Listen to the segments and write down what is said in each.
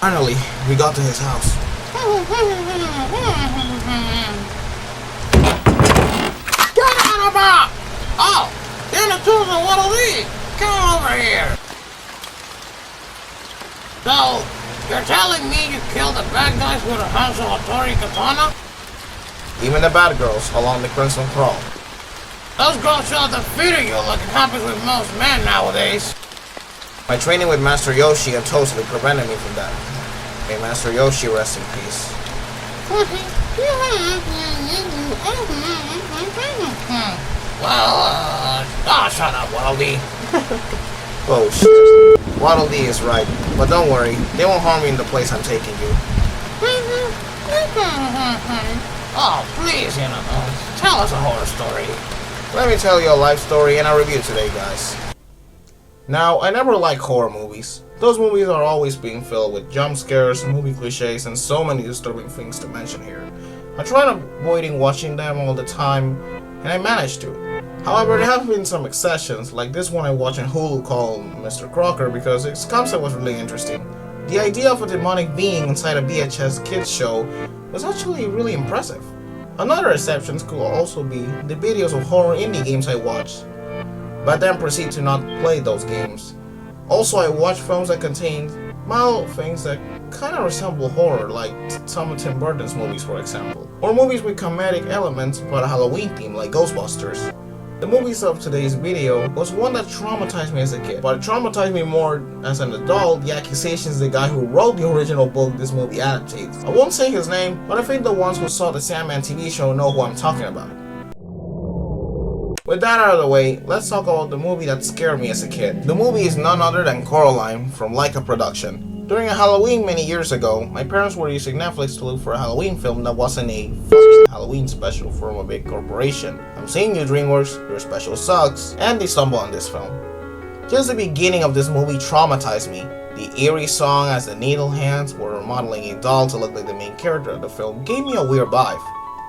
Finally, we got to his house. Get out of here! Oh, Hienatoons and Waddle Dee! Come over here! So, you're telling me you killed the bad guys with a Hanzo katana? Even the bad girls along the Crimson Crawl. Those girls should have defeated you like it happens with most men nowadays. My training with Master Yoshi and Townsville prevented me from that. May Master Yoshi rest in peace. Well, shut up, Waddle Dee. Oh, shit. Waddle Dee is right, but don't worry, they won't harm you in the place I'm taking you. Oh, please, tell us a horror story. Let me tell you a life story and a review today, guys. Now, I never like horror movies. Those movies are always being filled with jump scares, movie cliches, and so many disturbing things to mention here. I tried avoiding watching them all the time, and I managed to. However, there have been some exceptions, like this one I watched on Hulu called Mr. Crocker because its concept was really interesting. The idea of a demonic being inside a VHS kids show was actually really impressive. Another exception could also be the videos of horror indie games I watched, but then proceed to not play those games. Also, I watched films that contained mild things that kind of resemble horror, like some of Tim Burton's movies for example, or movies with comedic elements but a Halloween theme like Ghostbusters. The movies of today's video was one that traumatized me as a kid, but it traumatized me more as an adult. The accusations the guy who wrote the original book this movie adaptates. I won't say his name, but I think the ones who saw the Sandman TV show know who I'm talking about. With that out of the way, let's talk about the movie that scared me as a kid. The movie is none other than Coraline from Laika Productions. During a Halloween many years ago, my parents were using Netflix to look for a Halloween film that wasn't a Fuzzy Halloween special from a big corporation. I'm seeing you, DreamWorks, your special sucks, and they stumbled on this film. Just the beginning of this movie traumatized me. The eerie song as the needle hands were remodeling a doll to look like the main character of the film gave me a weird vibe,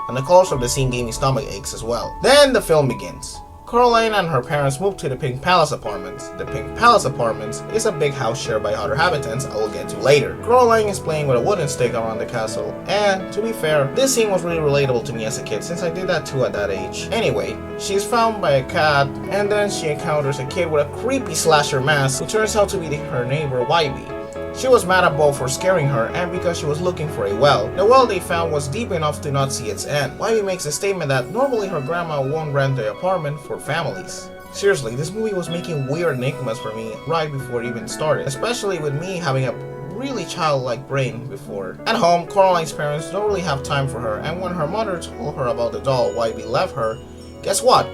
and the colors of the scene gave me stomach aches as well. Then the film begins. Coraline and her parents moved to the Pink Palace Apartments. The Pink Palace Apartments is a big house shared by other inhabitants I will get to later. Coraline is playing with a wooden stick around the castle, and to be fair, this scene was really relatable to me as a kid since I did that too at that age. Anyway, she's found by a cat, and then she encounters a kid with a creepy slasher mask who turns out to be her neighbor Wybie. She was mad at both for scaring her and because she was looking for a well. The well they found was deep enough to not see its end. Wybie makes a statement that normally her grandma won't rent the apartment for families. Seriously, this movie was making weird enigmas for me right before it even started, especially with me having a really childlike brain before. At home, Coraline's parents don't really have time for her, and when her mother told her about the doll Wybie left her, guess what?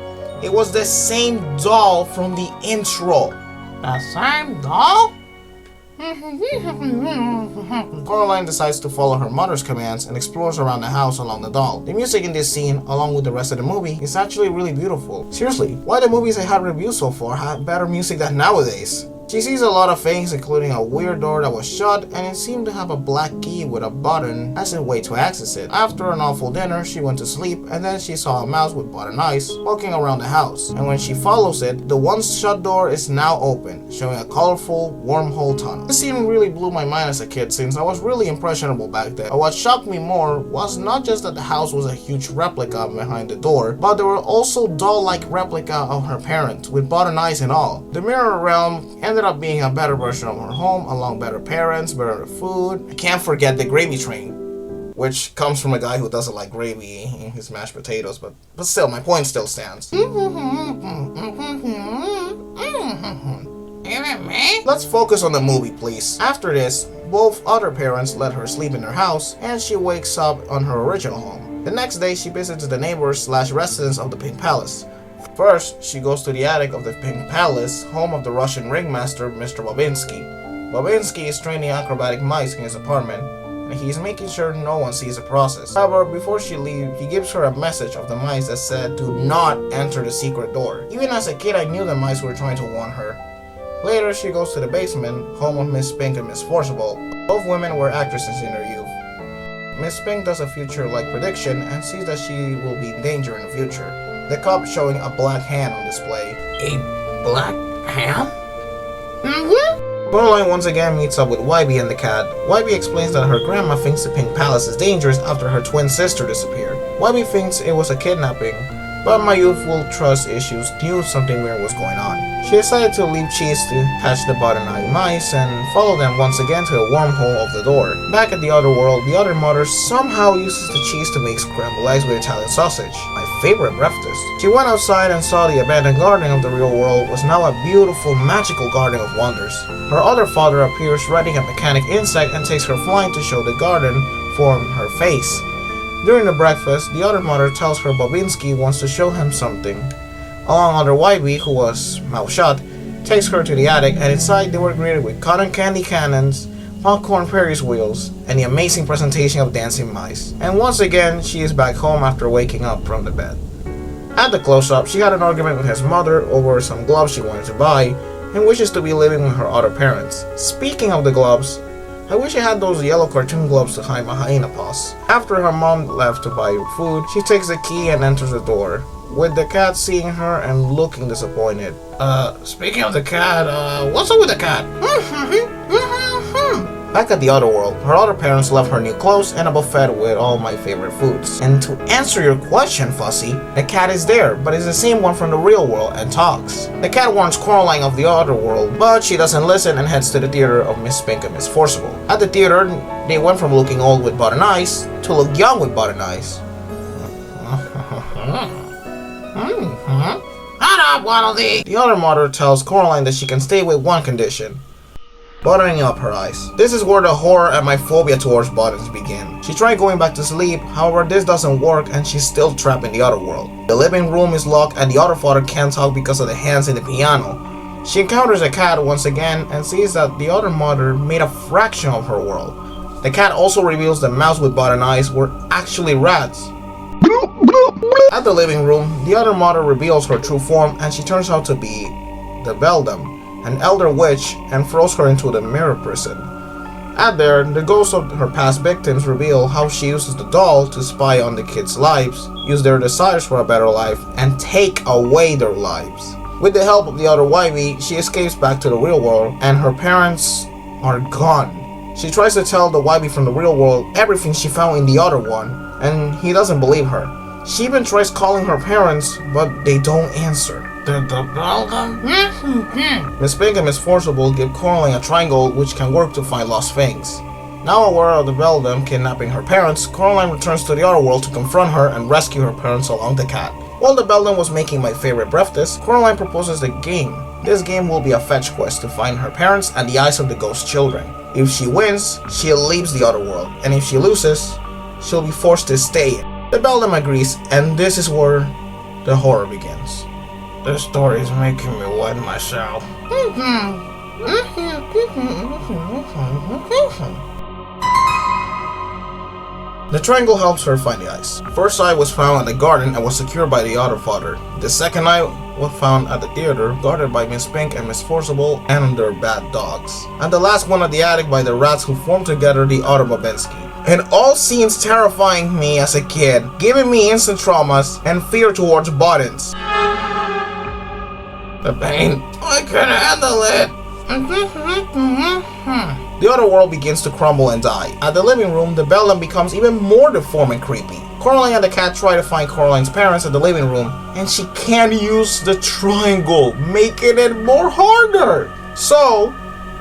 It was the same doll from the intro. The same doll? Coraline decides to follow her mother's commands and explores around the house along the doll. The music in this scene, along with the rest of the movie, is actually really beautiful. Seriously, why the movies I had reviewed so far have better music than nowadays? She sees a lot of things, including a weird door that was shut, and it seemed to have a black key with a button as a way to access it. After an awful dinner, she went to sleep, and then she saw a mouse with button eyes walking around the house. And when she follows it, the once shut door is now open, showing a colorful wormhole tunnel. This scene really blew my mind as a kid since I was really impressionable back then. But what shocked me more was not just that the house was a huge replica behind the door, but there were also doll-like replica of her parents with button eyes and all. The mirror realm ended up being a better version of her home, along better parents, better food. I can't forget the gravy train, which comes from a guy who doesn't like gravy in his mashed potatoes, but still, my point still stands. Let's focus on the movie, please. After this, both other parents let her sleep in their house, and she wakes up on her original home. The next day, she visits the neighbors/residents of the Pink Palace. First, she goes to the attic of the Pink Palace, home of the Russian ringmaster, Mr. Babinski. Babinski is training acrobatic mice in his apartment, and he's making sure no one sees the process. However, before she leaves, he gives her a message of the mice that said, "Do not enter the secret door." Even as a kid, I knew the mice were trying to warn her. Later, she goes to the basement, home of Miss Pink and Miss Forcible. Both women were actresses in their youth. Miss Pink does a future-like prediction and sees that she will be in danger in the future. The cup showing a black hand on display. A black hand? Coraline once again meets up with Wybie and the cat. Wybie explains that her grandma thinks the Pink Palace is dangerous after her twin sister disappeared. Wybie thinks it was a kidnapping, but my youthful trust issues knew something weird was going on. She decided to leave Cheese to catch the button-eyed mice and follow them once again to the wormhole of the door. Back at the other world, the other mother somehow uses the cheese to make scrambled eggs with Italian sausage, my favorite breakfast. She went outside and saw the abandoned garden of the real world was now a beautiful, magical garden of wonders. Her other father appears riding a mechanic insect and takes her flying to show the garden from her face. During the breakfast, the other mother tells her Bobinski wants to show him something. Along other Wybie, who was mouth shut, takes her to the attic, and inside they were greeted with cotton candy cannons, popcorn Ferris wheels, and the amazing presentation of dancing mice. And once again, she is back home after waking up from the bed. At the close-up, she had an argument with his mother over some gloves she wanted to buy, and wishes to be living with her other parents. Speaking of the gloves, I wish I had those yellow cartoon gloves to hide my hyena paws. After her mom left to buy food, she takes the key and enters the door, with the cat seeing her and looking disappointed. Speaking of the cat, what's up with the cat? Back at the other world, her other parents left her new clothes and a buffet with all my favorite foods. And to answer your question, Fuzzy, the cat is there, but it's the same one from the real world and talks. The cat warns Coraline of the other world, but she doesn't listen and heads to the theater of Miss Pink and Miss Forcible. At the theater, they went from looking old with button eyes to look young with button eyes. Shut up, Waddle Dee! The other mother tells Coraline that she can stay with one condition: buttoning up her eyes. This is where the horror and my phobia towards buttons begin. She tried going back to sleep, however this doesn't work and she's still trapped in the other world. The living room is locked and the other father can't talk because of the hands in the piano. She encounters a cat once again and sees that the other mother made a fraction of her world. The cat also reveals the mouse with button eyes were actually rats. At the living room, the other mother reveals her true form and she turns out to be the Beldam, an elder witch, and throws her into the mirror prison. At there, the ghosts of her past victims reveal how she uses the doll to spy on the kids' lives, use their desires for a better life, and take away their lives. With the help of the other Wybie, she escapes back to the real world, and her parents are gone. She tries to tell the Wybie from the real world everything she found in the other one, and he doesn't believe her. She even tries calling her parents, but they don't answer. The Beldam? Miss Pink and Miss Forcible give Coraline a triangle which can work to find lost things. Now aware of the Beldam kidnapping her parents, Coraline returns to the other world to confront her and rescue her parents along the cat. While the Beldam was making my favorite breakfast, Coraline proposes a game. This game will be a fetch quest to find her parents and the eyes of the ghost children. If she wins, she leaves the other world, and if she loses, she'll be forced to stay. The Beldam agrees, and this is where the horror begins. This story is making me wet myself. The triangle helps her find the eyes. First eye was found at the garden and was secured by the other father. The second eye was found at the theater, guarded by Miss Pink and Miss Forcible and their bad dogs. And the last one at the attic by the rats who formed together the other Bobinski. And all scenes terrifying me as a kid, giving me instant traumas and fear towards buttons. The pain, I can't handle it. The other world begins to crumble and die. At the living room, the Beldam becomes even more deformed and creepy. Coraline and the cat try to find Coraline's parents at the living room, and she can't use the triangle, making it more harder. So,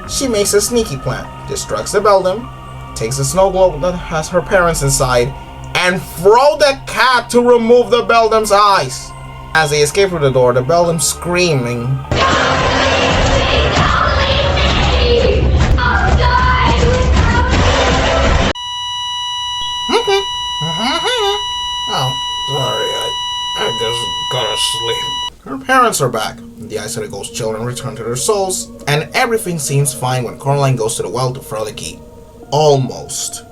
she makes a sneaky plan, distracts the Beldam, takes a snow globe that has her parents inside, and throw the cat to remove the Beldam's eyes. As they escape through the door, the Beldam screaming, Oh, sorry, I just gotta sleep. her parents are back. The eyes of the ghost children return to their souls, and everything seems fine when Coraline goes to the well to throw the key. Almost.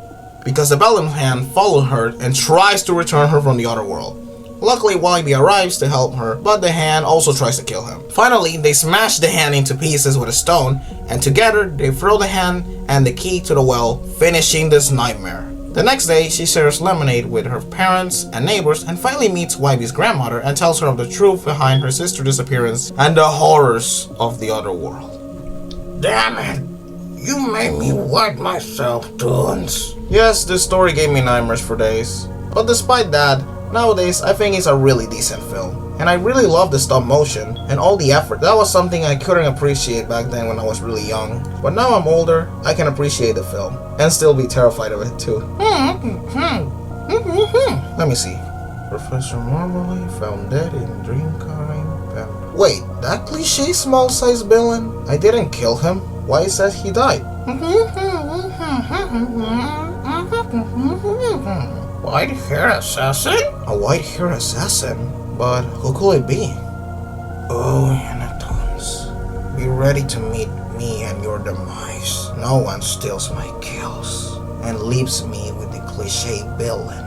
Because the Beldam's hand followed her and tries to return her from the other world. Luckily, Wybie arrives to help her, but the hand also tries to kill him. Finally, they smash the hand into pieces with a stone, and together they throw the hand and the key to the well, finishing this nightmare. The next day, she shares lemonade with her parents and neighbors and finally meets Wybie's grandmother and tells her of the truth behind her sister's disappearance and the horrors of the other world. Damn it! You made me wet myself, Toons. Yes, this story gave me nightmares for days. But despite that, nowadays I think it's a really decent film. And I really love the stop motion and all the effort. That was something I couldn't appreciate back then when I was really young. But now I'm older, I can appreciate the film. And still be terrified of it too. Let me see. Professor Marmalade found dead in Dreamcatcher. Wait, that cliche small-sized villain? I didn't kill him. Why it says he died? White-haired assassin? A white-haired assassin? But who could it be? Oh, Hienatoons, be ready to meet me and your demise. No one steals my kills and leaves me with the cliche villain.